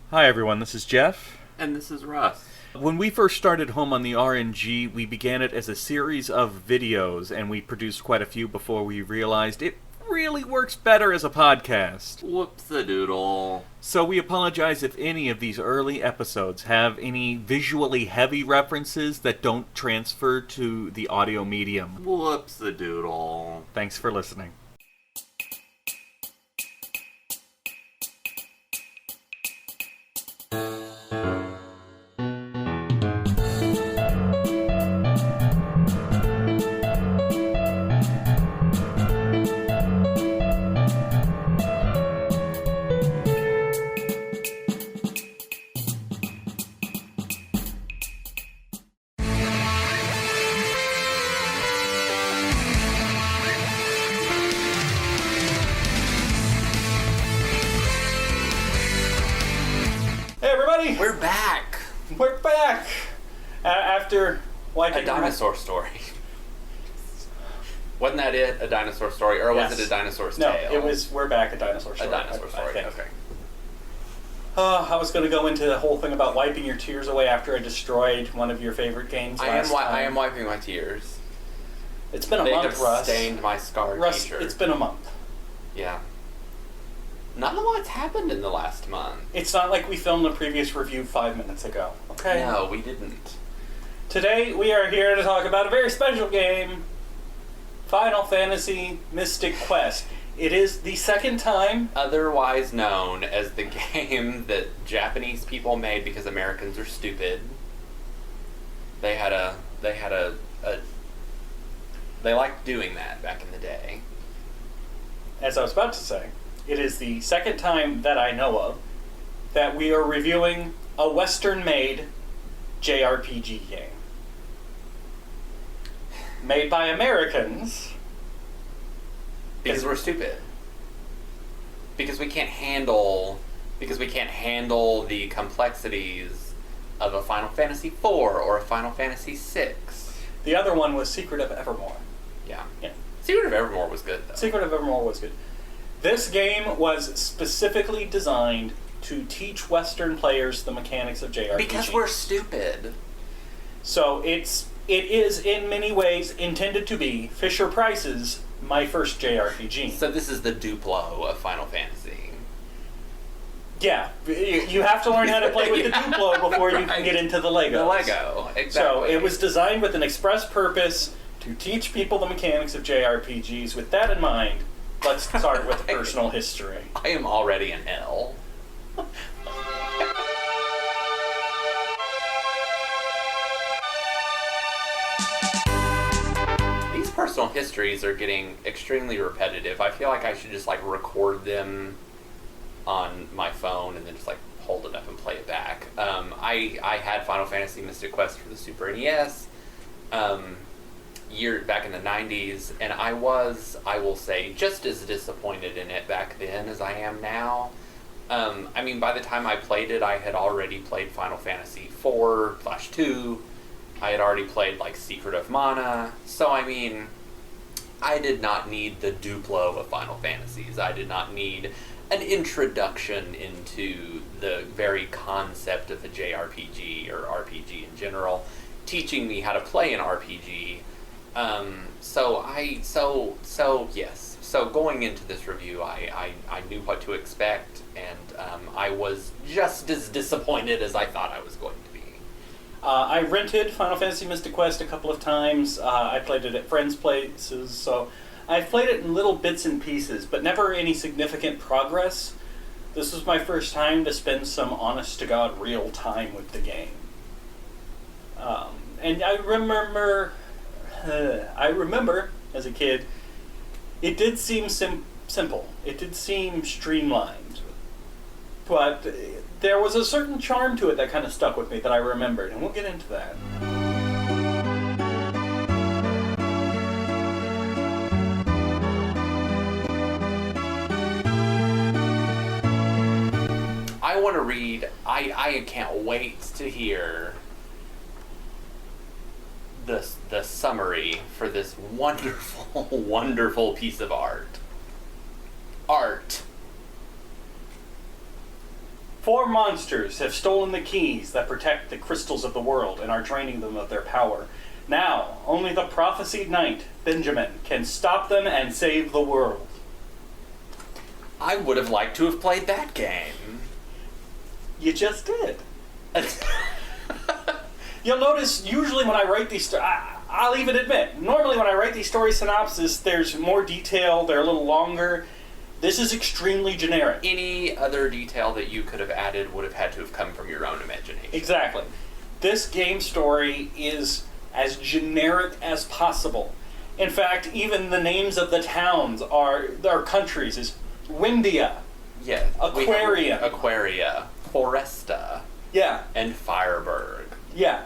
Hi everyone, this is Jeff. And this is Russ. When we first started Home on the RNG, we began it as a series of videos, and we produced quite a few before we realized it really works better as a podcast. Whoops-a-doodle. So we apologize if any of these early episodes have any visually heavy references that don't transfer to the audio medium. Whoops-a-doodle. Thanks for listening. We're back! We're back! After A dinosaur story. Wasn't that it? A dinosaur story? Or was it a dinosaur's tale? No, it was We're Back, a dinosaur story. A dinosaur story, I think. okay. I was going to go into the whole thing about wiping your tears away after I destroyed one of your favorite games I am wiping my tears. It's been a month, Russ. They have stained my scarred Russ, t-shirt. it's been a month. Yeah. Not a lot's happened in the last month. It's not like we filmed the previous review 5 minutes ago, okay? No, we didn't. Today, we are here to talk about a very special game, Final Fantasy Mystic Quest. It is the second time... Otherwise known as the game that Japanese people made because Americans are stupid. They liked doing that back in the day. As I was about to say, it is the second time that I know of that we are reviewing a Western-made JRPG game. Made by Americans. Because we're stupid. Because we can't handle the complexities of a Final Fantasy IV or a Final Fantasy VI. The other one was Secret of Evermore. Yeah. Yeah. Secret of Evermore was good, though. Secret of Evermore was good. This game was specifically designed to teach Western players the mechanics of JRPG. Because we're stupid. So it is in many ways intended to be Fisher Price's My First JRPG. So this is the Duplo of Final Fantasy. Yeah, you have to learn how to play with the Duplo before you can get into the Legos. The Lego, exactly. So it was designed with an express purpose to teach people the mechanics of JRPGs. With that in mind, let's start with the personal history. I am already in hell. These personal histories are getting extremely repetitive. I feel like I should just record them on my phone and then just hold it up and play it back. I had Final Fantasy Mystic Quest for the Super NES back in the 90s, and I will say, just as disappointed in it back then as I am now. By the time I played it, I had already played Final Fantasy 4/2. I had already played Secret of Mana. So I did not need the Duplo of Final Fantasies. I did not need an introduction into the very concept of a JRPG or RPG in general, teaching me how to play an RPG. Yes. So going into this review, I knew what to expect, and I was just as disappointed as I thought I was going to be. I rented Final Fantasy Mystic Quest a couple of times. I played it at friends' places, so I've played it in little bits and pieces, but never any significant progress. This was my first time to spend some honest-to-God real time with the game. And I remember as a kid, it did seem simple. It did seem streamlined. But there was a certain charm to it that kind of stuck with me that I remembered, and we'll get into that. I want to read, I can't wait to hear the summary for this wonderful, wonderful piece of art. 4 monsters have stolen the keys that protect the crystals of the world and are draining them of their power. Now, only the prophesied knight, Benjamin, can stop them and save the world. I would have liked to have played that game. You just did. You'll notice, usually when I write these I'll even admit, normally when I write these story synopses, there's more detail, they're a little longer. This is extremely generic. Any other detail that you could have added would have had to have come from your own imagination. Exactly. This game story is as generic as possible. In fact, even the names of the towns are countries is Windia. Yeah. Aquaria. Aquaria. Foresta. Yeah. And Fireburg. Yeah.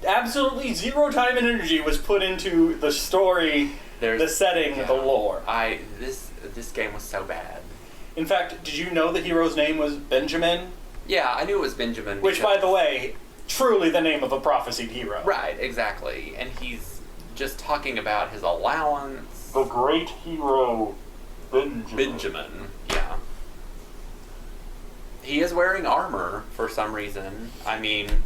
Absolutely zero time and energy was put into the story, the setting, the lore. This game was so bad. In fact, did you know the hero's name was Benjamin? Yeah, I knew it was Benjamin. Which, by the way, truly the name of a prophesied hero. Right, exactly. And he's just talking about his allowance. The great hero, Benjamin, yeah. He is wearing armor for some reason. I mean,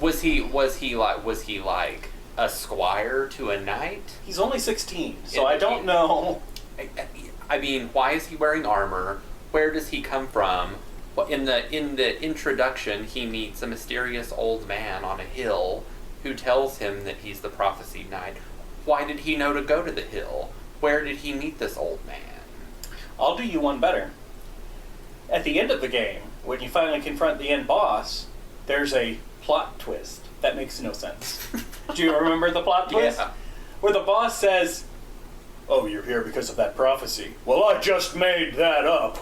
was he like a squire to a knight? He's only 16, so I don't know. I mean, why is he wearing armor? Where does he come from? In the introduction, he meets a mysterious old man on a hill who tells him that he's the prophesied knight. Why did he know to go to the hill? Where did he meet this old man? I'll do you one better. At the end of the game, when you finally confront the end boss, there's a plot twist that makes no sense. Do you remember the plot twist? Yeah. Where the boss says, "Oh, you're here because of that prophecy." "Well, I just made that up."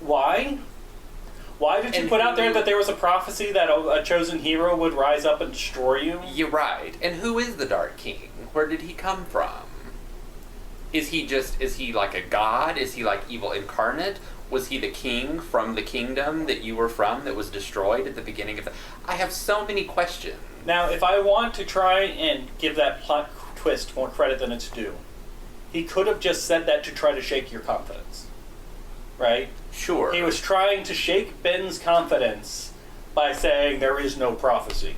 Why? Why did you put out there that there was a prophecy that a chosen hero would rise up and destroy you? You're right. And who is the Dark King? Where did he come from? Is he like a god? Is he like evil incarnate? Was he the king from the kingdom that you were from that was destroyed at the beginning of the... I have so many questions. Now, if I want to try and give that plot twist more credit than it's due, he could have just said that to try to shake your confidence. Right? Sure. He was trying to shake Ben's confidence by saying there is no prophecy.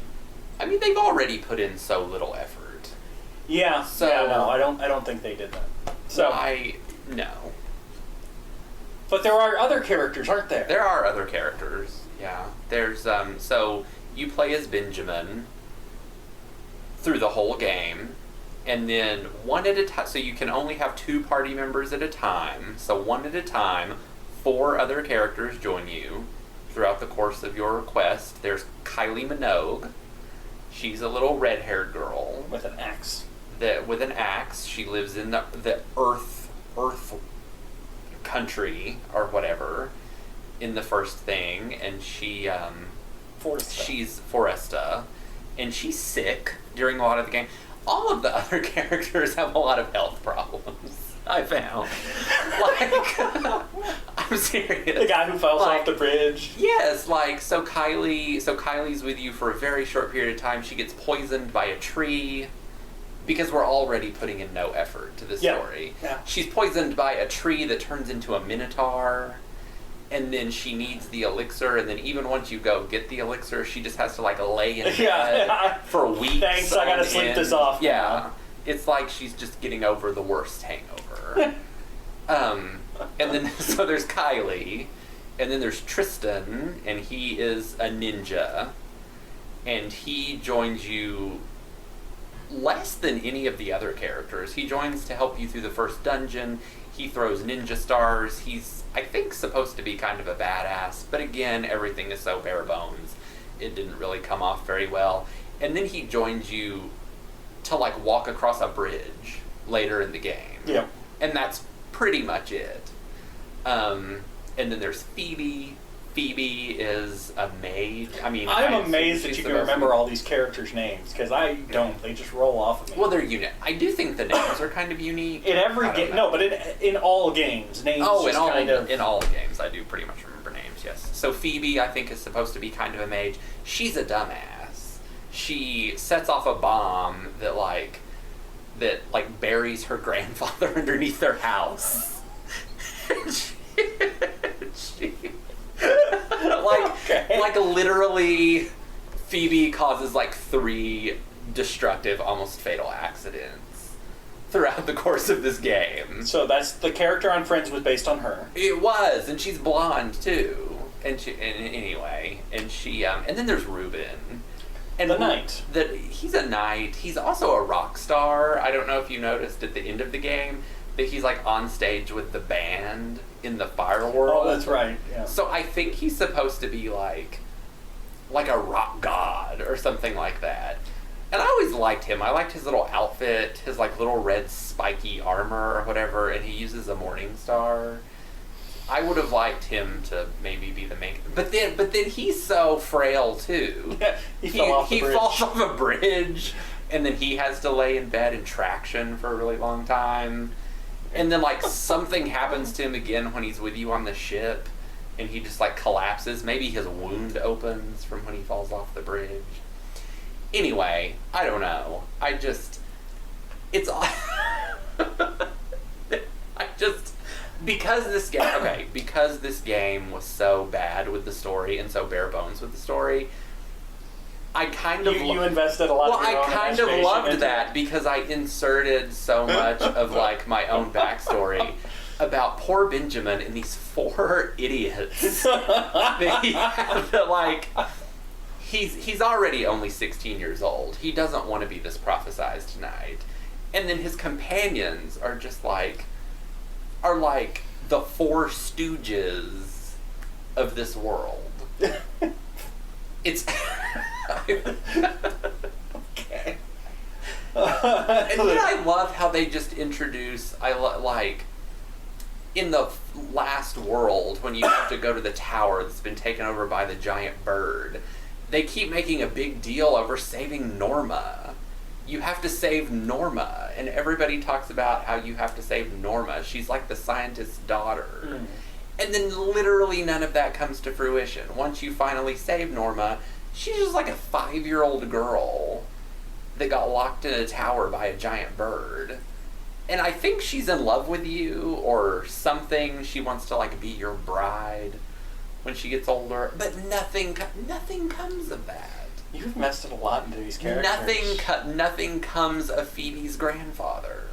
I mean, they've already put in so little effort. Yeah. No, I don't think they did that. So no. But there are other characters, aren't there? There are other characters. Yeah. There's so you play as Benjamin through the whole game, and then one at a time. So you can only have 2 party members at a time. So one at a time, 4 other characters join you throughout the course of your quest. There's Kylie Minogue. She's a little red-haired girl with an axe. With an axe. She lives in the Earth country or whatever in the first thing, and she's Foresta, and she's sick during a lot of the game. All of the other characters have a lot of health problems, I found. I'm serious. The guy who falls off the bridge. Yes, so Kylie's with you for a very short period of time. She gets poisoned by a tree. Because we're already putting in no effort to this story. Yeah. She's poisoned by a tree that turns into a minotaur, and then she needs the elixir, and then even once you go get the elixir, she just has to lay in bed for weeks. Thanks, I gotta sleep this off. Yeah. It's like she's just getting over the worst hangover. And then, so there's Kylie, and then there's Tristan, and he is a ninja, and he joins you less than any of the other characters. He joins to help you through the first dungeon. He throws ninja stars. He's, I think, supposed to be kind of a badass, but again, everything is so bare bones. It didn't really come off very well. And then he joins you to walk across a bridge later in the game. Yeah. And that's pretty much it. And then there's Phoebe. Phoebe is a maid. I mean, I'm amazed that you can remember all these characters' names, because I don't. They just roll off of me. Well, they're unique. I do think the names are kind of unique. In every game, no, but in all games, names. Oh, in all games, I do pretty much remember names. Yes. So Phoebe, I think, is supposed to be kind of a mage. She's a dumbass. She sets off a bomb that buries her grandfather underneath their house. like literally, Phoebe causes like 3 destructive, almost fatal accidents throughout the course of this game. So that's the character on Friends was based on her. It was, and she's blonde too. And anyway, and she and then there's Ruben. And the knight. He's a knight. He's also a rock star. I don't know if you noticed at the end of the game that he's like on stage with the band in the fire world. Oh, that's right. Yeah. So I think he's supposed to be like a rock god or something like that. And I always liked him. I liked his little outfit, his like little red spiky armor or whatever, and he uses a morning star. I would have liked him to maybe be the main, but then he's so frail too. Yeah, he falls off a bridge, and then he has to lay in bed in traction for a really long time, and then like something happens to him again when he's with you on the ship, and he just like collapses. Maybe his wound opens from when he falls off the bridge. Anyway, I don't know. It's because this game was so bad with the story and so bare bones with the story, I kind of you invested a lot. Well, of your I own kind of loved that it. because I inserted so much of like my own backstory about poor Benjamin and these 4 idiots that he had to like. He's already only 16 years old. He doesn't want to be this prophesized knight, and then his companions are just like the 4 stooges of this world. It's okay. And then I love how they just introduce. Like in the last world when you have to go to the tower that's been taken over by the giant bird. They keep making a big deal over saving Norma. You have to save Norma, and everybody talks about how you have to save Norma. She's like the scientist's daughter. Mm. And then literally none of that comes to fruition. Once you finally save Norma, she's just like a 5-year-old girl that got locked in a tower by a giant bird. And I think she's in love with you or something. She wants to like be your bride when she gets older, but nothing comes of that. You've invested a lot into these characters. Nothing comes of Phoebe's grandfather.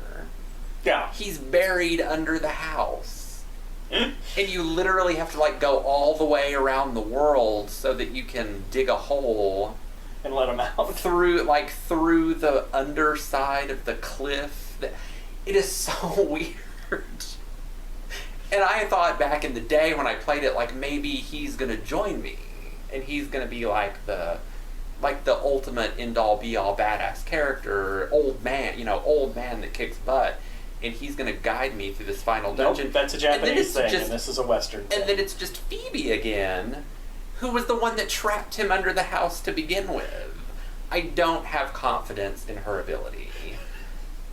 Yeah. He's buried under the house. And you literally have to like go all the way around the world so that you can dig a hole and let him out through the underside of the cliff. It is so weird. And I thought back in the day when I played it, like maybe he's gonna join me, and he's gonna be like the ultimate end-all be-all badass character, old man that kicks butt, and he's gonna guide me through this final dungeon. Nope, that's a Japanese thing, and this is a Western thing. And then it's just Phoebe again, who was the one that trapped him under the house to begin with. I don't have confidence in her ability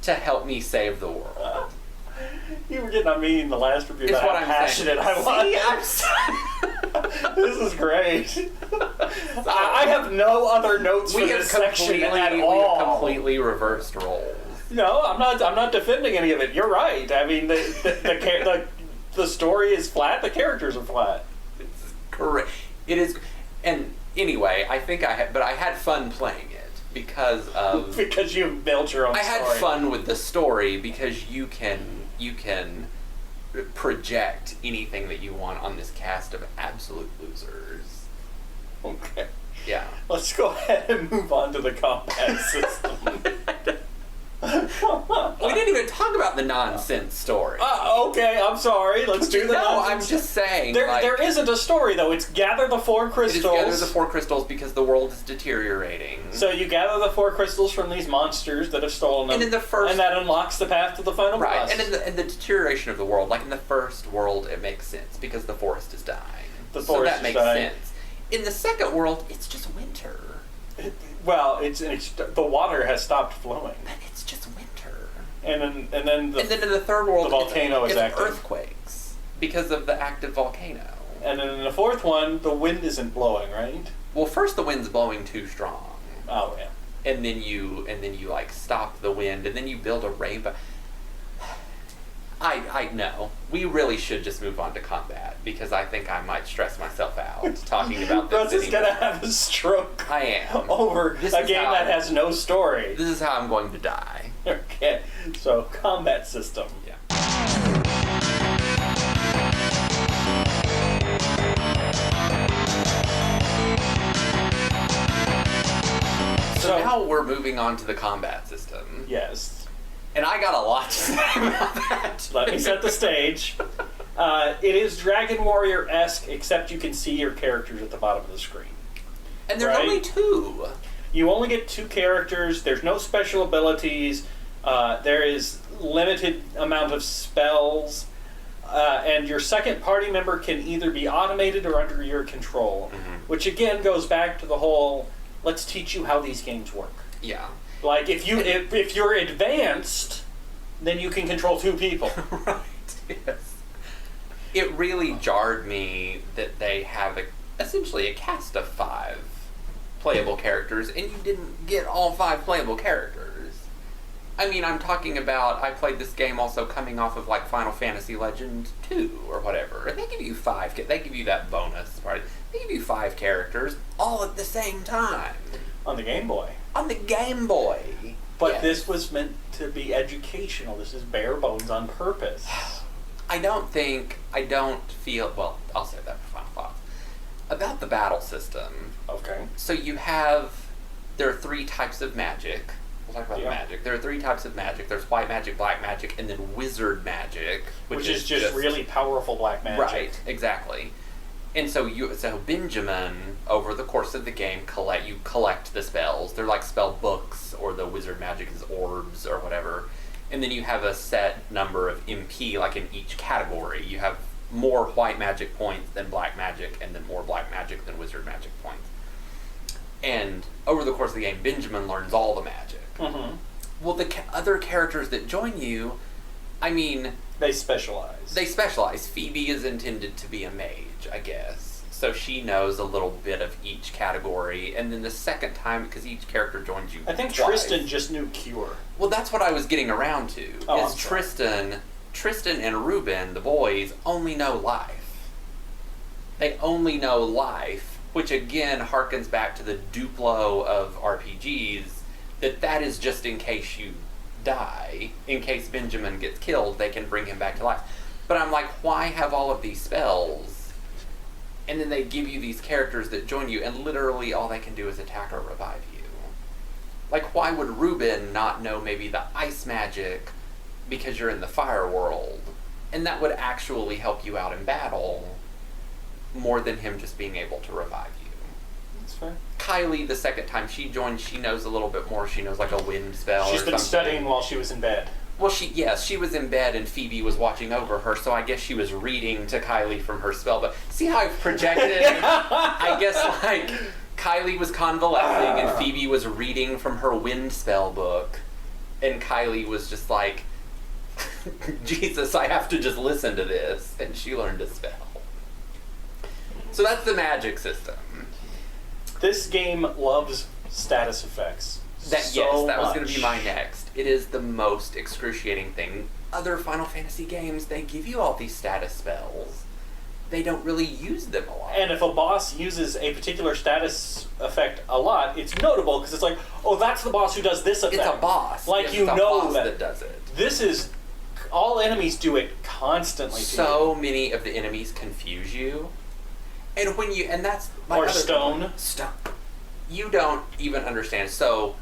to help me save the world. You were getting on me in the last review about how passionate I was. This is great. I have no other notes for this section at all. We have completely reversed roles. No, I'm not defending any of it. You're right. I mean, the story is flat. The characters are flat. It's correct. It is. And anyway, I had fun playing it because of because you built your own. I had fun with the story because you can project anything that you want on this cast of absolute losers. Okay. Yeah. Let's go ahead and move on to the combat system. We didn't even talk about the nonsense story. Okay, I'm sorry. Let's do the nonsense. I'm just saying. There isn't a story, though. It's gather the 4 crystals. It is gather the 4 crystals because the world is deteriorating. So you gather the 4 crystals from these monsters that have stolen them. And that unlocks the path to the final boss. Right, and in the deterioration of the world, like in the first world, it makes sense because the forest is dying. So that makes sense. In the second world, it's just winter. The water has stopped flowing. But it's just winter. And then in the third world, the volcano is active. Earthquakes because of the active volcano. And then in the 4th one, the wind isn't blowing, right? Well, first the wind's blowing too strong. Oh yeah. And then you like stop the wind, and then you build a rainbow. I know. We really should just move on to combat, because I think I might stress myself out talking about this. Russ is going to have a stroke. I am. Over a game that has no story. This is how I'm going to die. Okay, so combat system. Yeah. So now we're moving on to the combat system. Yes. And I got a lot to say about that. Let me set the stage. It is Dragon Warrior-esque, except you can see your characters at the bottom of the screen. And there's only 2. You only get 2 characters. There's no special abilities. There is limited amount of spells. And your second party member can either be automated or under your control. Mm-hmm. Which again goes back to the whole, let's teach you how these games work. Yeah. Like, if you're advanced, then you can control 2 people. Right, yes. It really jarred me that they have essentially a cast of 5 playable characters, and you didn't get all 5 playable characters. I mean, I'm talking about, I played this game also coming off of, like, Final Fantasy Legend 2 or whatever, and they give you 5, they give you that bonus part. They give you 5 characters all at the same time. On the Game Boy. On the Game Boy. But yes. This was meant to be educational. This is bare bones on purpose. I don't feel, well, I'll say that for final thoughts. About the battle system. Okay. So there are 3 types of magic. We'll talk about the magic. There are 3 types of magic. There's white magic, black magic, and then wizard magic. Which is just really powerful black magic. Right, exactly. And so Benjamin, over the course of the game, you collect the spells. They're like spell books, or the wizard magic is orbs or whatever. And then you have a set number of MP, like in each category. You have more white magic points than black magic, and then more black magic than wizard magic points. And over the course of the game, Benjamin learns all the magic. Mm-hmm. Well, the other characters that join you, I mean... They specialize. Phoebe is intended to be a mage, I guess. So she knows a little bit of each category. And then the second time, because each character joins you I think twice. Tristan just knew Cure. Well, that's what I was getting around to. Oh, Tristan and Ruben, the boys, only know life. They only know life, which again harkens back to the Duplo of RPGs, that is just in case you die. In case Benjamin gets killed, they can bring him back to life. But I'm like, why have all of these spells? And then they give you these characters that join you, and literally all they can do is attack or revive you. Like, why would Ruben not know maybe the ice magic because you're in the fire world? And that would actually help you out in battle more than him just being able to revive you. That's fair. Kylie, the second time she joined, she knows a little bit more. She knows like a wind spell. She's been studying while she was in bed. Well, she was in bed and Phoebe was watching over her, so I guess she was reading to Kylie from her spell. But see how I've projected? I guess like Kylie was convalescing and Phoebe was reading from her wind spell book, and Kylie was just like, Jesus, I have to just listen to this, and she learned a spell. So that's the magic system. This game loves status effects. That was going to be my next. It is the most excruciating thing. Other Final Fantasy games, they give you all these status spells. They don't really use them a lot. And if a boss uses a particular status effect a lot, it's notable because it's like, oh, that's the boss who does this effect. It's a boss. Like, yes, you it's a know boss that that does it. This is, all enemies do it constantly. So many of the enemies confuse you. And when you, and that's my or other stone. Stone. You don't even understand. So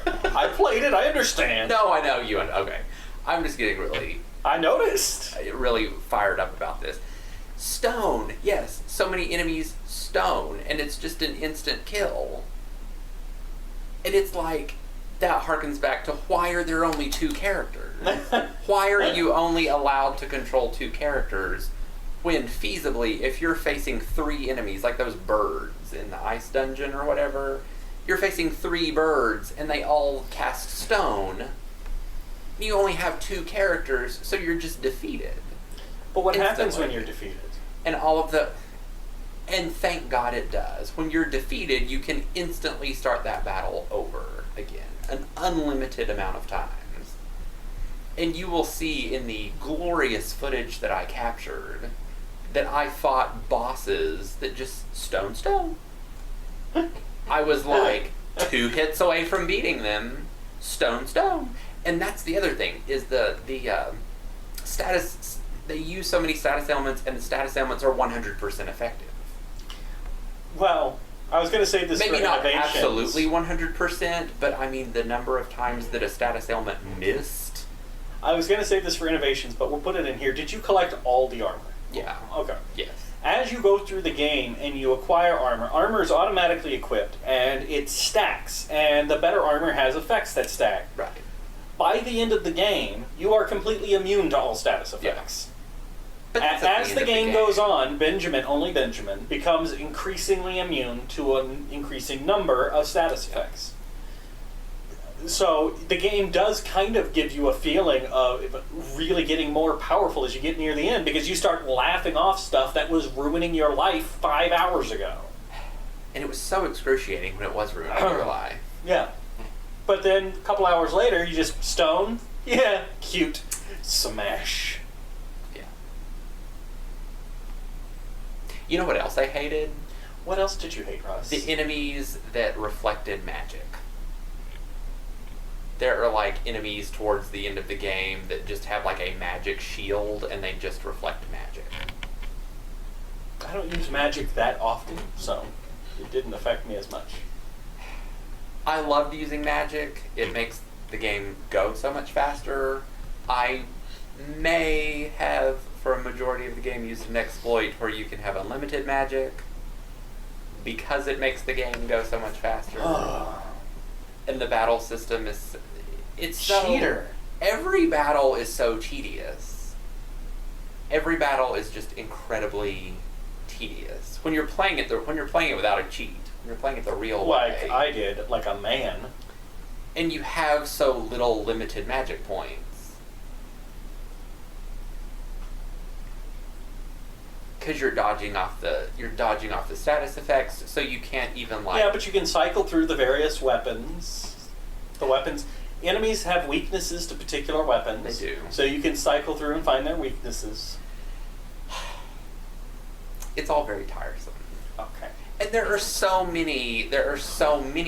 I played it, I understand. No, I know you. Okay. I'm just getting I noticed. really fired up about this. Stone. Yes. So many enemies stone. And it's just an instant kill. And it's like, that harkens back to why are there only 2 characters? Why are you only allowed to control 2 characters? When feasibly, if you're facing 3 enemies, like those birds in the ice dungeon or whatever, you're facing 3 birds and they all cast stone. You only have 2 characters, so you're just defeated. But what happens instantly. when you're defeated? And thank God it does. When you're defeated, you can instantly start that battle over again. An unlimited amount of times. And you will see in the glorious footage that I captured that I fought bosses that just stone. I was like 2 hits away from beating them, stone. And that's the other thing, is the status, they use so many status ailments, and the status ailments are 100% effective. Well, I was going to say this maybe for not innovations. absolutely 100%, but I mean the number of times that a status ailment missed. I was going to say this for innovations, but we'll put it in here. Did you collect all the armor? Yeah. Okay. Yes. As you go through the game and you acquire armor is automatically equipped, and it stacks, and the better armor has effects that stack. Right. By the end of the game, you are completely immune to all status effects. But as the game goes on, only Benjamin, becomes increasingly immune to an increasing number of status effects. So the game does kind of give you a feeling of really getting more powerful as you get near the end, because you start laughing off stuff that was ruining your life 5 hours ago. And it was so excruciating when it was ruining your life. Yeah. But then a couple hours later, you just stone. Yeah, cute. Smash. Yeah. You know what else I hated? What else did you hate, Ross? The enemies that reflected magic. There are like enemies towards the end of the game that just have like a magic shield and they just reflect magic. I don't use magic that often, so it didn't affect me as much. I loved using magic. It makes the game go so much faster. I may have, for a majority of the game, used an exploit where you can have unlimited magic because it makes the game go so much faster. And the battle system is... It's so... Cheater. Every battle is so tedious. Every battle is just incredibly tedious. When you're playing it without a cheat. When you're playing it the real way. Like I did, like a man. And you have so little limited magic points. Because you're dodging off the status effects, so you can't even like... Yeah, but you can cycle through the various weapons. The weapons... Enemies have weaknesses to particular weapons. They do. So you can cycle through and find their weaknesses. It's all very tiresome. Okay. And there are so many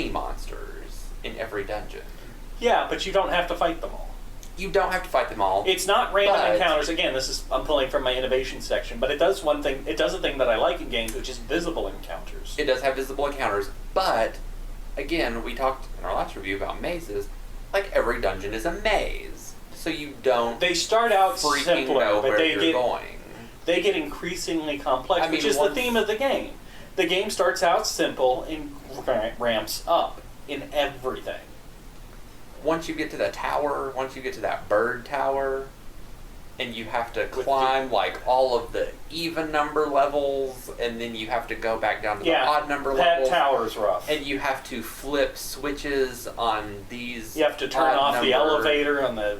monsters in every dungeon. Yeah, but you don't have to fight them all. You don't have to fight them all. It's not random encounters. Again, I'm pulling from my innovation section, but it does one thing. It does a thing that I like in games, which is visible encounters. It does have visible encounters, but again, we talked in our last review about mazes. Like every dungeon is a maze, so you don't. They start out freaking simpler, know but where you're going. They get increasingly complex, which is once, the theme of the game. The game starts out simple and ramps up in everything. Once you get to the tower, once you get to that bird tower, and you have to climb like all of the even number levels, and then you have to go back down to the odd number levels. That tower's rough. And you have to flip switches on these. You have to turn off the elevator on the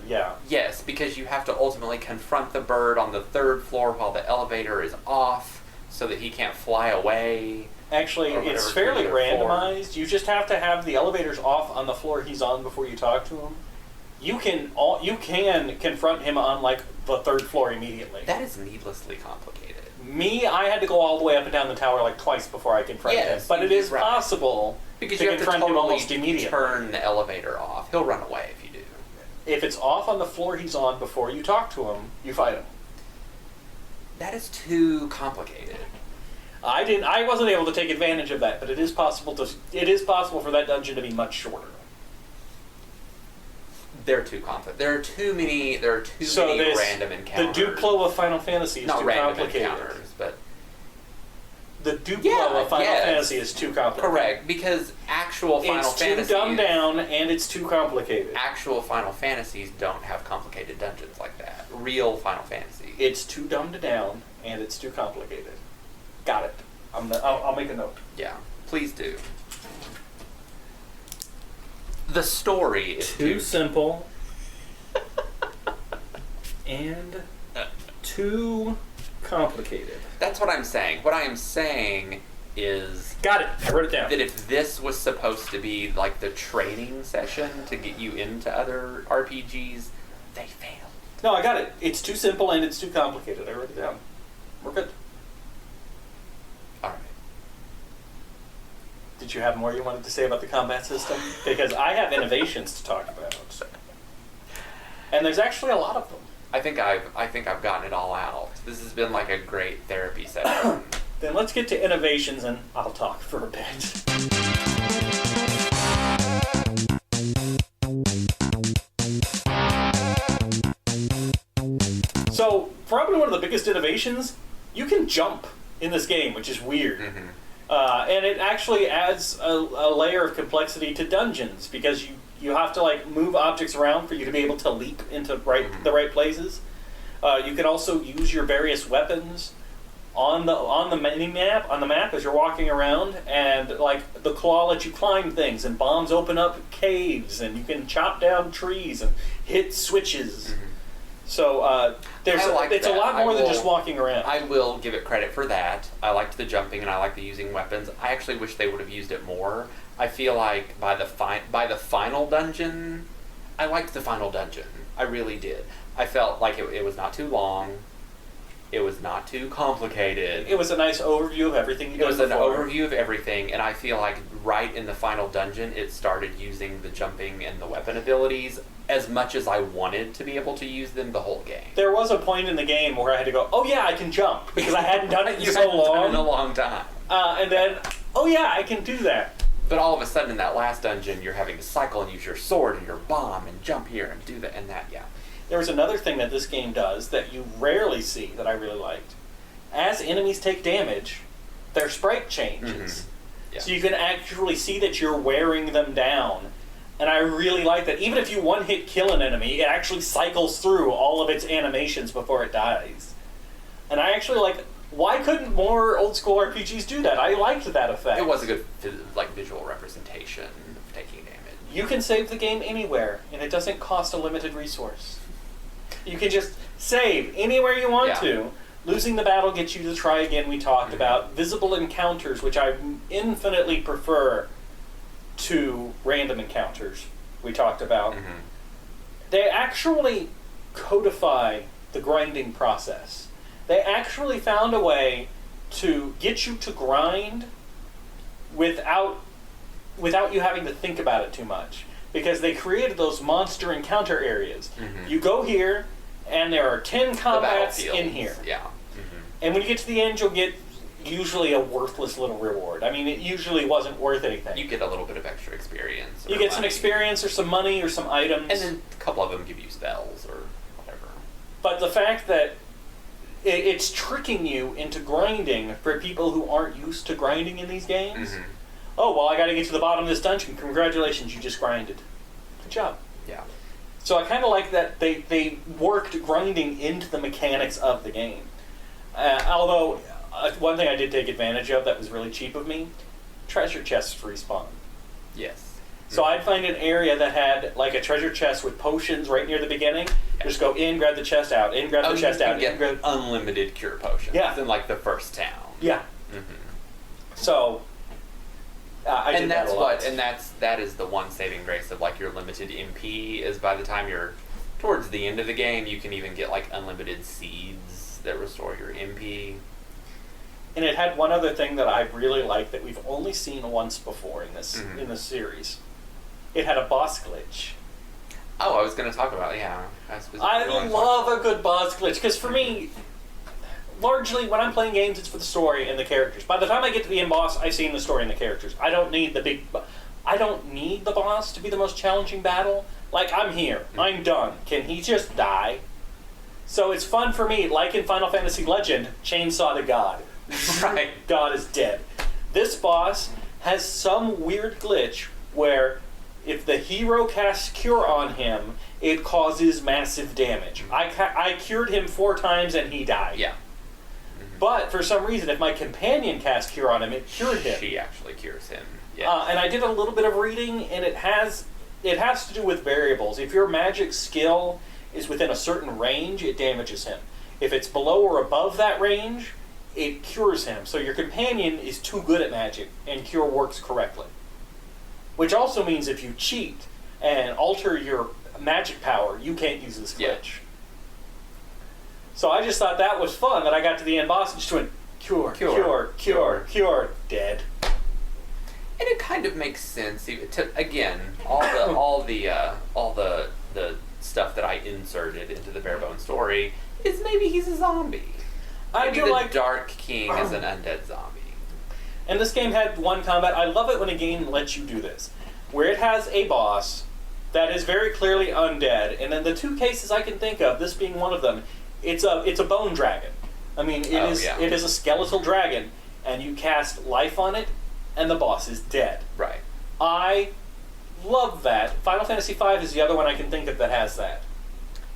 Yes, because you have to ultimately confront the bird on the 3rd floor while the elevator is off, so that he can't fly away. Actually, it's fairly randomized. You just have to have the elevators off on the floor he's on before you talk to him. You can confront him on like the 3rd floor immediately. That is needlessly complicated. I had to go all the way up and down the tower like twice before I confront him. But it is possible because to you have to confront him almost immediately. Turn the elevator off. He'll run away if you do. If it's off on the floor he's on before you talk to him, you fight him. That is too complicated. I wasn't able to take advantage of that, but it is possible for that dungeon to be much shorter. They're too complicated. There are too many random encounters. The Duplo of Final Fantasy is too complicated. But the Duplo of Final Fantasy is too complicated. Correct, because actual Final Fantasy... It's too dumbed down, and it's too complicated. Actual Final Fantasies don't have complicated dungeons like that. Real Final Fantasy. It's too dumbed down, and it's too complicated. Got it. I'll make a note. Yeah, please do. The story is too simple and too complicated. That's what I'm saying. What I am saying is... Got it. I wrote it down. That if this was supposed to be like the training session to get you into other RPGs, They failed. No, I got it. It's too simple and it's too complicated. I wrote it down. We're good. All right. Did you have more you wanted to say about the combat system? Because I have innovations to talk about. And there's actually a lot of them. I think I've gotten it all out. This has been like a great therapy session. Then let's get to innovations and I'll talk for a bit. So, probably one of the biggest innovations, you can jump in this game, which is weird. Mm-hmm. And it actually adds a layer of complexity to dungeons, because you have to like move objects around for you to be able to leap into the right places. You can also use your various weapons on the map as you're walking around, and like the claw lets you climb things, and bombs open up caves, and you can chop down trees and hit switches. Mm-hmm. So it's a lot more than just walking around. I will give it credit for that. I liked the jumping and I liked the using weapons. I actually wish they would have used it more. I feel like by the final dungeon, I liked the final dungeon. I really did. I felt like it was not too long. It was not too complicated. It was a nice overview of everything you did. It was before. an overview of everything, and I feel like right in the final dungeon, it started using the jumping and the weapon abilities as much as I wanted to be able to use them the whole game. There was a point in the game where I had to go, oh yeah, I can jump, because I hadn't done it in You so hadn't long. done it in a long time. And then, oh yeah, I can do that. But all of a sudden in that last dungeon, you're having to cycle and use your sword and your bomb and jump here and do that and that, yeah. There was another thing that this game does that you rarely see that I really liked. As enemies take damage, their sprite changes. Mm-hmm. Yeah. So you can actually see that you're wearing them down. And I really like that. Even if you one-hit kill an enemy, it actually cycles through all of its animations before it dies. And I actually like... Why couldn't more old-school RPGs do that? I liked that effect. It was a good visual representation of taking damage. You can save the game anywhere, and it doesn't cost a limited resource. You can just save anywhere you want to. Losing the battle gets you to try again, we talked about. Visible encounters, which I infinitely prefer to random encounters, we talked about. Mm-hmm. They actually codify the grinding process. They actually found a way to get you to grind without you having to think about it too much. Because they created those monster encounter areas. Mm-hmm. You go here, and there are 10 combats in here. Yeah. Mm-hmm. And when you get to the end, you'll get usually a worthless little reward. I mean, it usually wasn't worth anything. You get a little bit of extra experience. You get some experience or some money or some items. And then a couple of them give you spells or whatever. But the fact that it's tricking you into grinding for people who aren't used to grinding in these games. Mm-hmm. Oh, well, I got to get to the bottom of this dungeon. Congratulations, you just grinded. Good job. Yeah. So I kind of like that they worked grinding into the mechanics of the game. Although, one thing I did take advantage of that was really cheap of me, treasure chests respawn. Yes. So I'd find an area that had like a treasure chest with potions right near the beginning. Yeah. Just go in, grab the chest out, in, grab the chest out. You can get unlimited cure potions in like the first town. Yeah. Mm-hmm. So... I did that a lot. And that is the one saving grace of like your limited MP is by the time you're towards the end of the game, you can even get like unlimited seeds that restore your MP. And it had one other thing that I really liked that we've only seen once before in this series. It had a boss glitch. Oh, I was going to talk about I love a good boss glitch because for me. Largely, when I'm playing games, it's for the story and the characters. By the time I get to the end boss, I've seen the story and the characters. I don't need the boss to be the most challenging battle. Like, I'm here. I'm done. Can he just die? So it's fun for me, like in Final Fantasy Legend, chainsaw to God. Right. God is dead. This boss has some weird glitch where if the hero casts Cure on him, it causes massive damage. I cured him 4 times and he died. Yeah. But for some reason, if my companion cast Cure on him, it cured him. She actually cures him. Yeah. And I did a little bit of reading, and it has to do with variables. If your magic skill is within a certain range, it damages him. If it's below or above that range, it cures him. So your companion is too good at magic, and Cure works correctly. Which also means if you cheat and alter your magic power, you can't use this glitch. Yeah. So I just thought that was fun, that I got to the end boss and just went, cure, dead. And it kind of makes sense. Again, all the stuff that I inserted into the bare bones story is maybe he's a zombie. I Maybe do the like Dark King is an undead zombie. And this game had one combat. I love it when a game lets you do this, where it has a boss that is very clearly undead, and in the two cases I can think of, this being one of them, it's a bone dragon. I mean, it is a skeletal dragon, and you cast life on it, and the boss is dead. Right. I love that. Final Fantasy V is the other one I can think of that has that.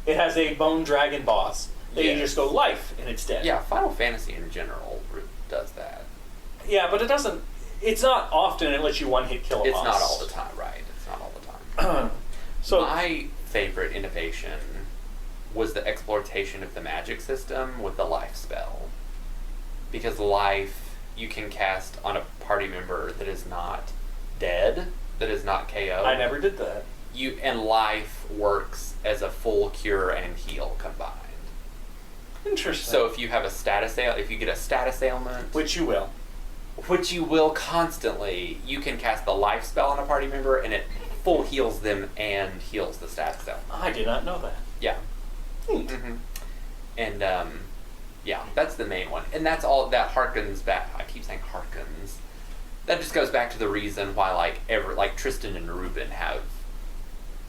It has a bone dragon boss. They just go life, and it's dead. Yeah, Final Fantasy in general does that. Yeah, but it doesn't... It's not often it lets you one-hit kill a boss. It's not all the time, right. It's not all the time. So my favorite innovation was the exploitation of the magic system with the life spell. Because life you can cast on a party member that is not dead, that is not KO. I never did that. And life works as a full cure and heal combined. Interesting. So if you have if you get a status ailment, which you will constantly, you can cast the life spell on a party member and it full heals them and heals the status ailment. I did not know that. Yeah. Neat. Mm-hmm. And yeah, that's the main one. And that's all that harkens back. I keep saying harkens. That just goes back to the reason why like Tristan and Ruben have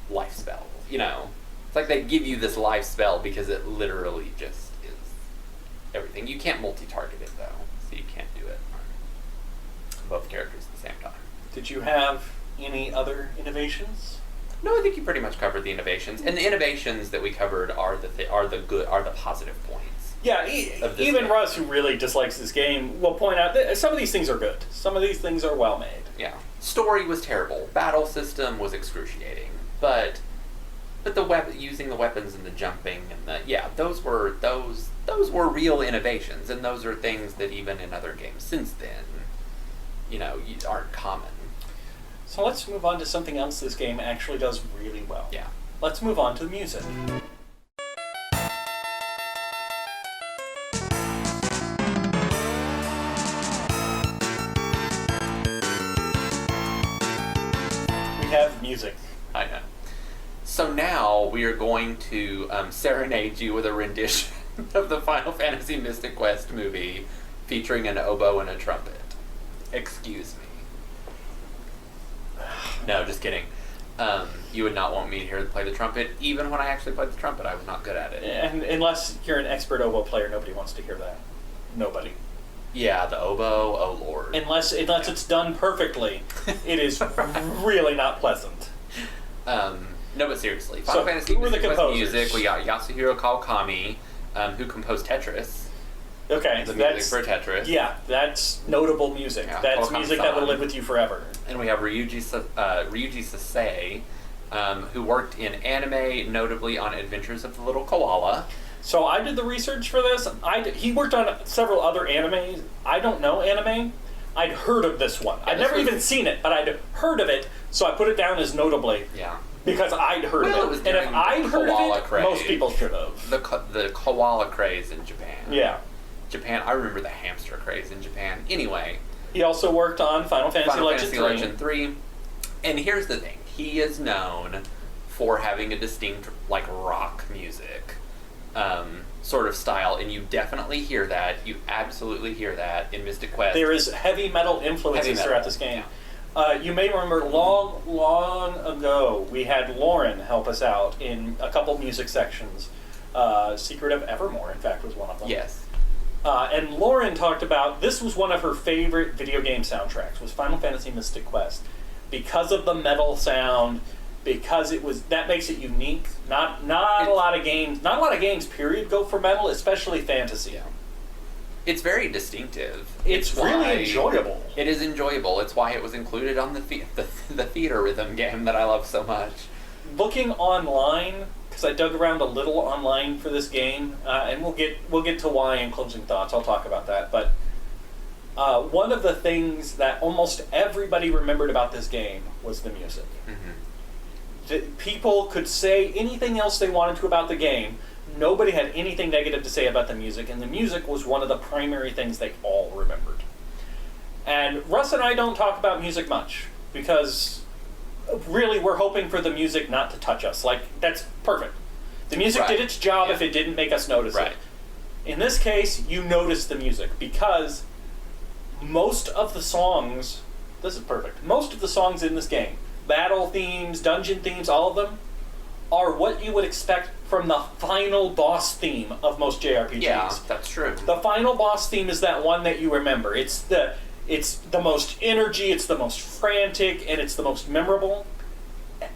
life spells. You know, it's like they give you this life spell because it literally just is everything. You can't multi-target it though, so you can't do it on both characters at the same time. Did you have any other innovations? No, I think you pretty much covered the innovations, and the innovations that we covered are the positive points. Yeah, even game. Russ, who really dislikes this game, will point out that some of these things are good. Some of these things are well made. Yeah, story was terrible. Battle system was excruciating, but using the weapons and the jumping and those were real innovations, and those are things that even in other games since then, aren't common. So let's move on to something else this game actually does really well. Yeah. Let's move on to the music. We have music. I know. So now we are going to serenade you with a rendition of the Final Fantasy Mystic Quest movie featuring an oboe and a trumpet. Excuse me. No, just kidding. You would not want me to play the trumpet. Even when I actually played the trumpet, I was not good at it. And unless you're an expert oboe player, nobody wants to hear that. Nobody. Yeah, the oboe, oh lord. Unless it's done perfectly, it is really not pleasant. No, but seriously, Final Fantasy who were the Mystic Quest composers? music, we got Yasuhiro Kawakami, who composed Tetris. Okay, The music for Tetris. Yeah, that's notable music. Yeah, That's Kawakami-san. music that will live with you forever. And we have Ryuji Sasei, who worked in anime, notably on Adventures of the Little Koala. So I did the research for this. He worked on several other animes. I don't know anime. I'd heard of this one. I'd never even seen it, but I'd heard of it, so I put it down as notably. Yeah. Because I'd heard Well, it of was it. And if during I'd the heard of koala it, craze. most people should have. The koala craze in Japan. Yeah. Japan, I remember the hamster craze in Japan. Anyway. He also worked on Final Fantasy Legend 3. And here's the thing. He is known for having a distinct, rock music sort of style. And you definitely hear that. You absolutely hear that in Mystic Quest. There is heavy metal influences throughout this game. Yeah. You may remember long ago, we had Lauren help us out in a couple music sections. Secret of Evermore, in fact, was one of them. Yes. And Lauren talked about, this was one of her favorite video game soundtracks, was Final Fantasy Mystic Quest. Because of the metal sound, because that makes it unique. Not a lot of games, period, go for metal, especially fantasy. Yeah. It's very distinctive. It's really enjoyable. It is enjoyable. It's why it was included on the theater rhythm game that I love so much. Looking online, because I dug around a little online for this game, and we'll get to why in closing thoughts. I'll talk about that. But one of the things that almost everybody remembered about this game was the music. Mm-hmm. People could say anything else they wanted to about the game. Nobody had anything negative to say about the music, and the music was one of the primary things they all remembered. And Russ and I don't talk about music much, because really we're hoping for the music not to touch us. Like, that's perfect. The music did its job if it didn't make us notice it. In this case, you notice the music, because most of the songs, this is perfect, most of the songs in this game, battle themes, dungeon themes, all of them, are what you would expect from the final boss theme of most JRPGs. Yeah, that's true. The final boss theme is that one that you remember. It's the most energy, it's the most frantic, and it's the most memorable.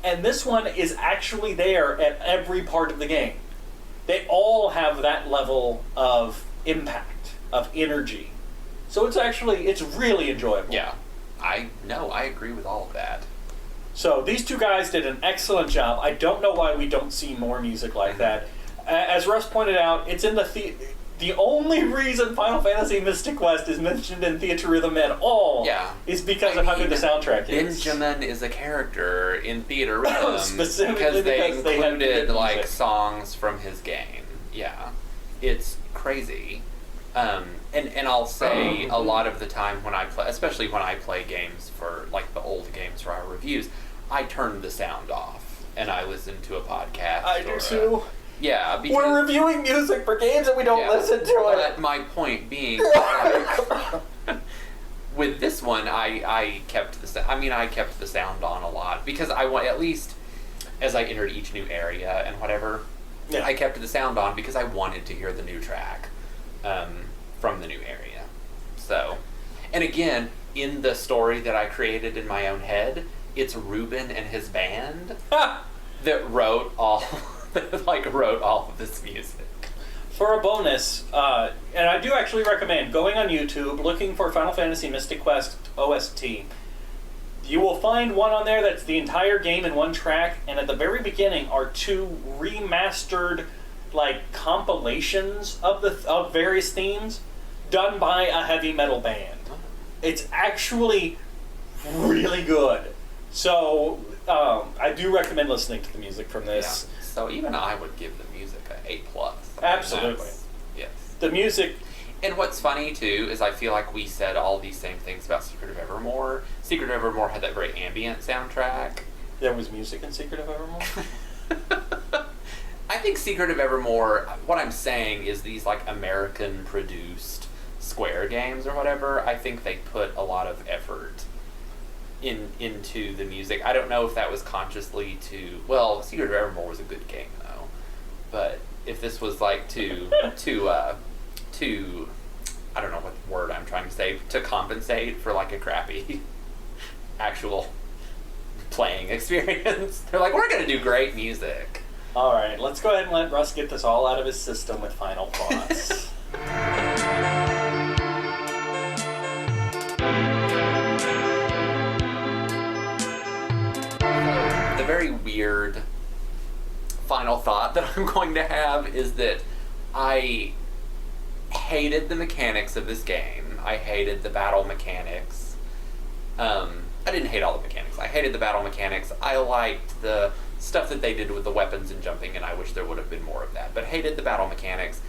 And this one is actually there at every part of the game. They all have that level of impact, of energy. So it's really enjoyable. Yeah. I agree with all of that. So these two guys did an excellent job. I don't know why we don't see more music like that. As Russ pointed out, it's in the only reason Final Fantasy Mystic Quest is mentioned in Theatre Rhythm at all is because of how good the soundtrack is. Benjamin is a character in Theatre Rhythm specifically because they included music. Songs from his game. Yeah, it's crazy. And I'll say a lot of the time when I play, especially when I play games for like the old games for our reviews, I turn the sound off and I listen to a podcast. I do too. Yeah, because we're reviewing music for games and we don't listen to it. But my point being, with this one, I kept the sound on a lot because I want, at least as I entered each new area and whatever, I kept the sound on because I wanted to hear the new track from the new area. So, and again, in the story that I created in my own head, it's Ruben and his band that wrote all of this music. For a bonus, and I do actually recommend going on YouTube, looking for Final Fantasy Mystic Quest OST. You will find one on there that's the entire game in one track, and at the very beginning are two remastered compilations of various themes done by a heavy metal band. It's actually really good. So I do recommend listening to the music from this. Yeah. So even I would give the music an A+. Absolutely. Yes. The music. And what's funny too is I feel like we said all these same things about Secret of Evermore. Secret of Evermore had that very ambient soundtrack. There was music in Secret of Evermore? I think Secret of Evermore, what I'm saying is these American produced Square games or whatever, I think they put a lot of effort into the music. I don't know if that was consciously Secret of Evermore was a good game though, but if this was to I don't know what word I'm trying to say, to compensate for a crappy actual playing experience, they're we're gonna do great music. All right, let's go ahead and let Russ get this all out of his system with final thoughts. The very weird final thought that I'm going to have is that I hated the mechanics of this game. I hated the battle mechanics. I didn't hate all the mechanics. I hated the battle mechanics. I liked the stuff that they did with the weapons and jumping, and I wish there would have been more of that. But hated the battle mechanics.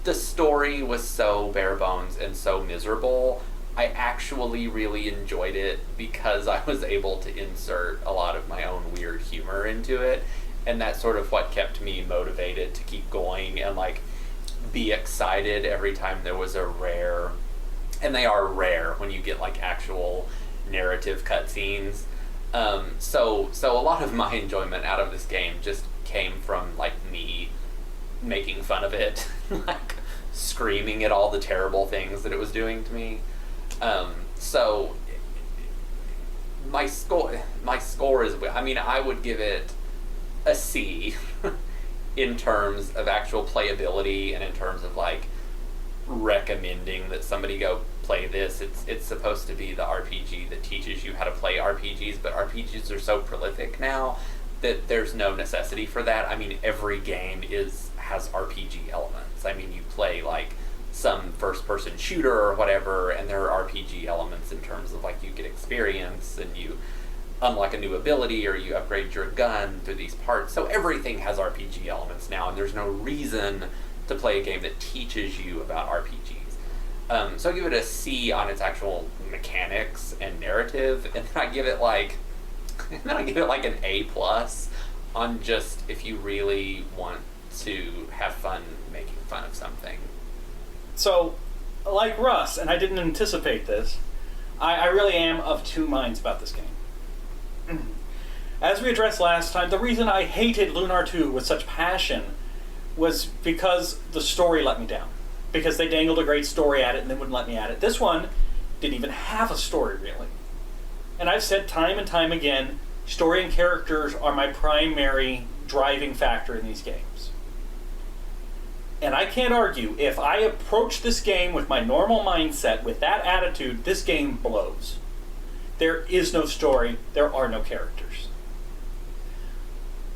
The story was so bare bones and so miserable. I actually really enjoyed it because I was able to insert a lot of my own weird humor into it, and that's sort of what kept me motivated to keep going and be excited every time there was a rare, and they are rare when you get actual narrative cutscenes. So a lot of my enjoyment out of this game just came from me making fun of it, screaming at all the terrible things that it was doing to me. So my score is, I would give it a C in terms of actual playability and in terms of recommending that somebody go play this. It's supposed to be the RPG that teaches you how to play RPGs, but RPGs are so prolific now that there's no necessity for that. Every game has RPG elements. You play some first-person shooter or whatever, and there are RPG elements in terms of you get experience and you unlock a new ability or you upgrade your gun through these parts. So everything has RPG elements now, and there's no reason to play a game that teaches you about RPGs. So I give it a C on its actual mechanics and narrative, and then I give it like an A plus on just if you really want to have fun making fun of something. So, like Russ, and I didn't anticipate this, I really am of two minds about this game. As we addressed last time, the reason I hated Lunar 2 with such passion was because the story let me down. Because they dangled a great story at it and they wouldn't let me at it. This one didn't even have a story, really. And I've said time and time again, story and characters are my primary driving factor in these games. And I can't argue, if I approach this game with my normal mindset, with that attitude, this game blows. There is no story, there are no characters.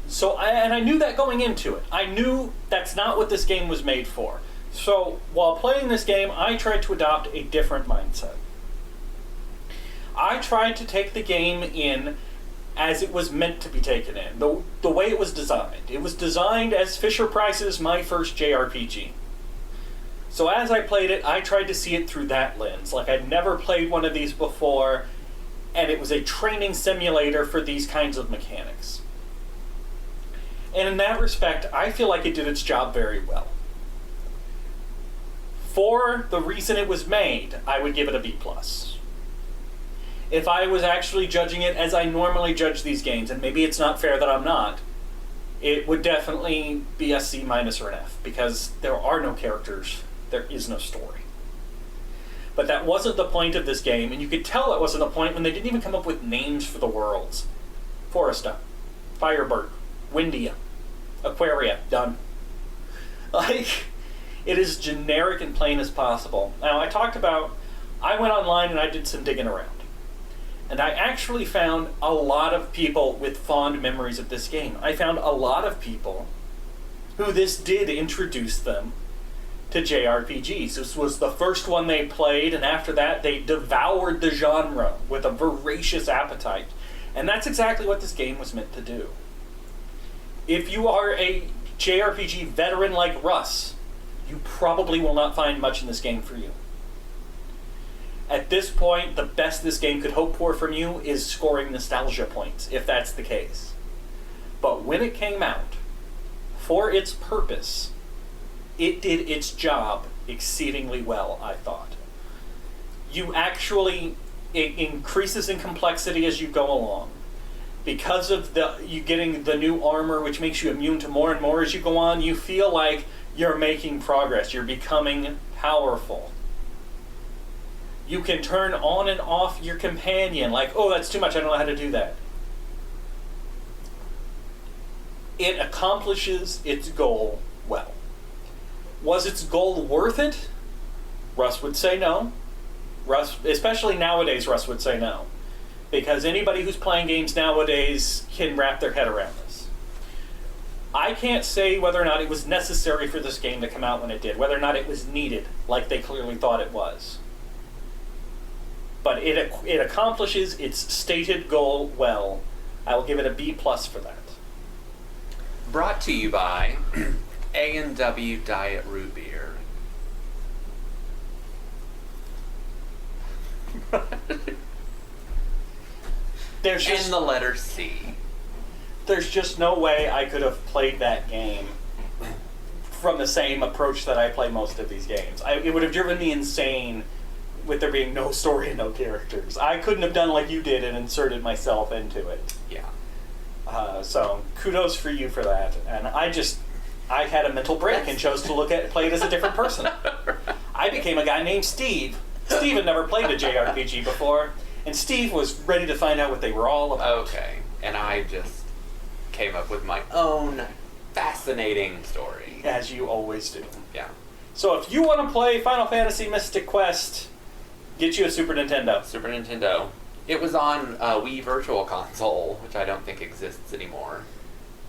So, I knew that going into it. I knew that's not what this game was made for. So, while playing this game, I tried to adopt a different mindset. I tried to take the game in as it was meant to be taken in, the way it was designed. It was designed as Fisher-Price's My First JRPG. So as I played it, I tried to see it through that lens. Like I'd never played one of these before, and it was a training simulator for these kinds of mechanics. And in that respect, I feel like it did its job very well. For the reason it was made, I would give it a B+. If I was actually judging it as I normally judge these games, and maybe it's not fair that I'm not, it would definitely be a C- or an F, because there are no characters, there is no story. But that wasn't the point of this game, and you could tell it wasn't the point when they didn't even come up with names for the worlds. Foresta, Firebird, Windia, Aquaria, done. Like, it is generic and plain as possible. Now, I went online and I did some digging around. And I actually found a lot of people with fond memories of this game. I found a lot of people who this did introduce them to JRPGs. This was the first one they played, and after that they devoured the genre with a voracious appetite. And that's exactly what this game was meant to do. If you are a JRPG veteran like Russ, you probably will not find much in this game for you. At this point, the best this game could hope for from you is scoring nostalgia points, if that's the case. But when it came out, for its purpose, it did its job exceedingly well, I thought. It increases in complexity as you go along. Because of you getting the new armor, which makes you immune to more and more as you go on, you feel like you're making progress, you're becoming powerful. You can turn on and off your companion, like, oh, that's too much, I don't know how to do that. It accomplishes its goal well. Was its goal worth it? Russ would say no. Especially nowadays, Russ would say no. Because anybody who's playing games nowadays can wrap their head around this. I can't say whether or not it was necessary for this game to come out when it did, whether or not it was needed, like they clearly thought it was. But it accomplishes its stated goal well. I will give it a B+ for that. Brought to you by A&W Diet Root Beer. And the letter C. There's just no way I could have played that game from the same approach that I play most of these games. It would have driven me insane with there being no story and no characters. I couldn't have done like you did and inserted myself into it. Yeah. So kudos for you for that. And I had a mental break and chose to play it as a different person. I became a guy named Steve. Steve had never played a JRPG before, and Steve was ready to find out what they were all about. Okay, and I just came up with my own fascinating story. As you always do. Yeah. So if you want to play Final Fantasy Mystic Quest, get you a Super Nintendo. Super Nintendo. It was on Wii Virtual Console, which I don't think exists anymore.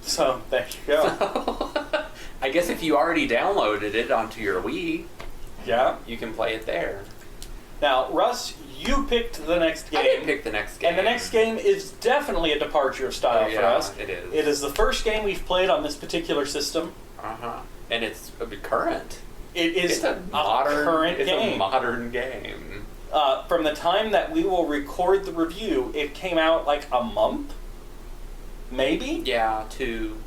So, there you go. So, I guess if you already downloaded it onto your Wii, yeah, you can play it there. Now, Russ, you picked the next game. I did pick the next game. And the next game is definitely a departure of style for us. It is. It is the first game we've played on this particular system. Uh-huh. And it's current. It is a current game. It's a modern game. From the time that we will record the review, it came out like a month? Maybe? Yeah, 2.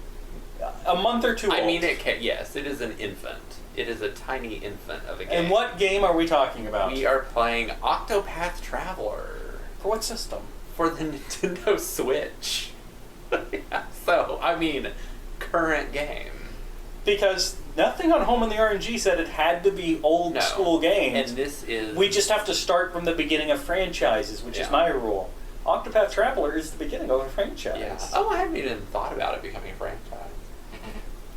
A month or 2 old. I mean, yes, it is an infant. It is a tiny infant of a game. And what game are we talking about? We are playing Octopath Traveler. For what system? For the Nintendo Switch. Yeah, so, I mean, current game. Because nothing on Home in the RNG said it had to be old school games. And this is... We just have to start from the beginning of franchises, which is my rule. Octopath Traveler is the beginning of a franchise. Yeah. Oh, I haven't even thought about it becoming a franchise.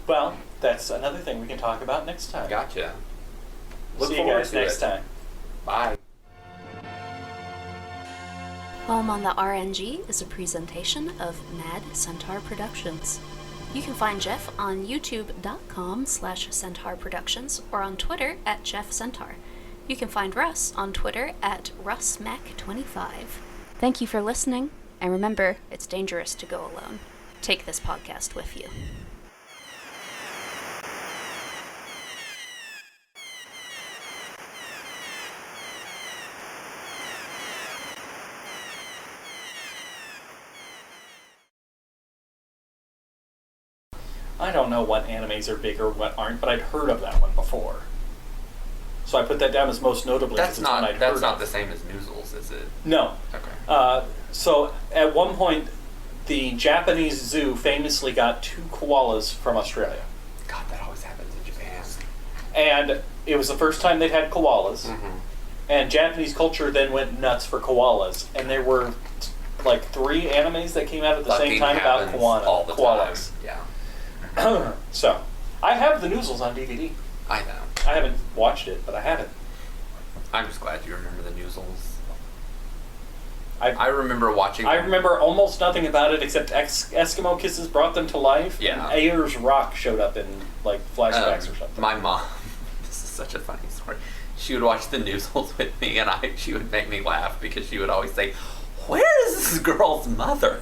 Well, that's another thing we can talk about next time. Gotcha. See you guys next time. Bye. Home on the RNG is a presentation of Mad Centaur Productions. You can find Jeff on youtube.com/Centaur Productions or on Twitter @JeffCentaur. You can find Russ on Twitter @RussMac25. Thank you for listening, and remember, it's dangerous to go alone. Take this podcast with you. I don't know what animes are big or what aren't, but I'd heard of that one before. So I put that down as most notably. That's not the the same as Noozles, is it? No. Okay. So at one point, the Japanese zoo famously got 2 koalas from Australia. God, that always happens in Japan. And it was the first time they'd had koalas. Mm-hmm. And Japanese culture then went nuts for koalas. And there were like 3 animes that came out at the same time about all the koalas. Time. Yeah. So, I have the Noozles on DVD. I know. I haven't watched it, but I have it. I'm just glad you remember the Noozles. I remember watching... I remember almost nothing about it except Eskimo Kisses brought them to life. Yeah. And Ayers Rock showed up in like flashbacks or something. My mom... This is such a funny story. She would watch the Noozles with me, and she would make me laugh because she would always say, "Where is this girl's mother?"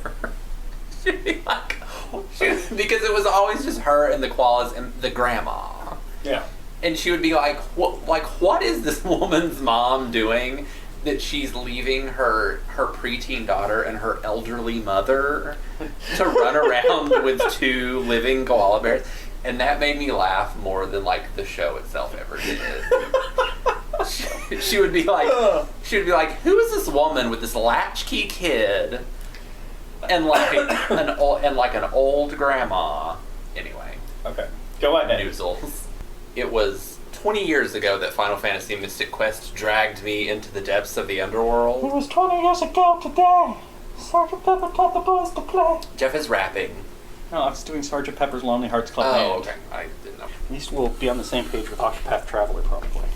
She'd be like... because it was always just her and the koalas and the grandma. Yeah. And she would be like, what is this woman's mom doing that she's leaving her preteen daughter and her elderly mother to run around with 2 living koala bears? And that made me laugh more than like the show itself ever did. She would be like, who is this woman with this latchkey kid? And like an old grandma. Anyway. Okay. Go ahead. Noozles. It was 20 years ago that Final Fantasy Mystic Quest dragged me into the depths of the underworld. It was 20 years ago today. Sergeant Pepper taught the boys to play. Jeff is rapping. No, I was doing Sergeant Pepper's Lonely Hearts Club Band. Oh, okay. I didn't know. At least we'll be on the same page with Octopath Traveler, probably.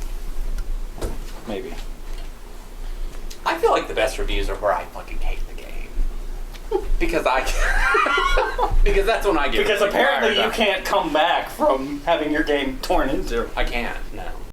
Maybe. I feel like the best reviews are where I fucking hate the game. Because because that's when I get Because apparently you can't come back from having your game torn into. I can't, no.